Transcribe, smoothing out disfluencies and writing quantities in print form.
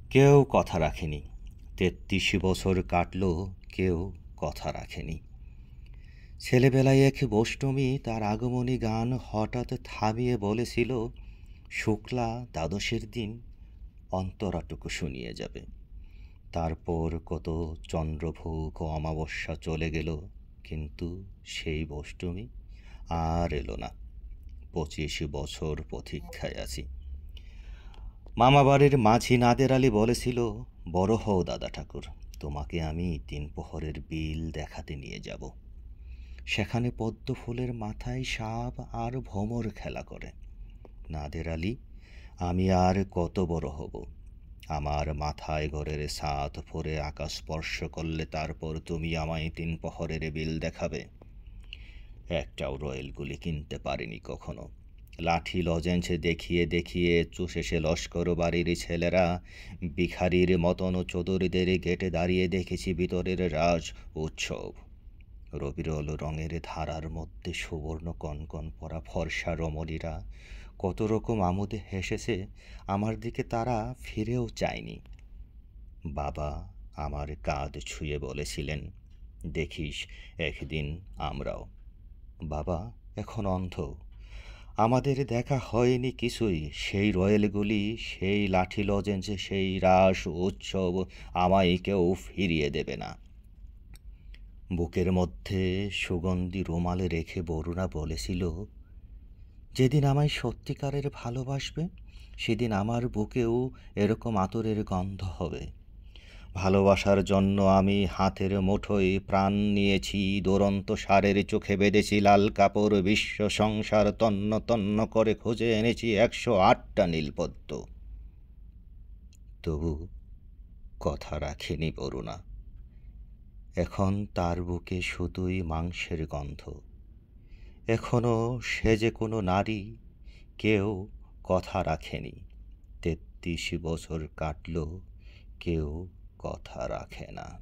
কেউ কথা রাখেনি। ৩৩ বছর কাটল, কেউ কথা রাখেনি। ছেলেবেলায় এক বৈষ্ণবী তার আগমনী গান হঠাৎ থামিয়ে বলেছিল, শুক্লা দ্বাদশের দিন অন্তরাটুকু শুনিয়ে যাবে। তারপর কত চন্দ্রভোগ ও অমাবস্যা চলে গেল, কিন্তু সেই বৈষ্ণবী আর এলো না। ২৫ বছর প্রতীক্ষায় আছি। মামাবাড়ির মাঝি নাদের আলী বলেছিল, বড় হও দাদা ঠাকুর, তোমাকে আমি ৩ প্রহরের বিল দেখাতে নিয়ে যাব। সেখানে পদ্ম ফুলের মাথায় সাপ আর ভোমর খেলা করে। নাদের আলী, আমি আর কত বড় হব? আমার মাথায় ঘরের ছাদ ফোরে আকাশ স্পর্শ করলে তারপর তুমি আমায় ৩ প্রহরের বিল দেখাবে? একটাও রয়েল গুলি কিনতে পারিনি কখনো। লাঠি লজেন্স দেখিয়ে দেখিয়ে চুষেছে লস্কর বাড়ির ছেলেরা। ভিখারির মতন চৌধুরীদের গেটে দাঁড়িয়ে দেখেছি ভিতরের রাজ উৎসব। রবিরল রঙের ধারার মধ্যে সুবর্ণ কনকন পরা ফর্সা রমণীরা কত রকম আমোদে হেসেছে, আমার দিকে তারা ফিরেও চায়নি। বাবা আমার কাঁধ ছুঁয়ে বলেছিলেন, দেখিস একদিন আমরাও। বাবা এখন অন্ধ। আমাদের দেখা হয়নি কিছুই। সেই রয়েলগুলি, সেই লাঠি লজেন্স, সেই রাস উৎসব আমায় কেউ ফিরিয়ে দেবে না। বুকের মধ্যে সুগন্ধি রুমালে রেখে বরুণা বলেছিল, যেদিন আমায় সত্যিকারের ভালোবাসবে সেদিন আমার বুকেও এরকম আতরের গন্ধ হবে। ভালোবাসার জন্য আমি হাতের মুঠোয় প্রাণ নিয়েছি, দুরন্ত ষাঁড়ের চোখে বেঁধেছি লাল কাপড়, বিশ্ব সংসার তন্ন তন্ন করে খুঁজে এনেছি ১০৮টা নীলপদ্ম। তবু কথা রাখেনি বরুণা। এখন তার বুকে শুধুই মাংসের গন্ধ। এখনো সে যে কোনো নারী, কেউ কথা রাখেনি। ৩৩ বছর কাটল, কেউ কথা রাখে না।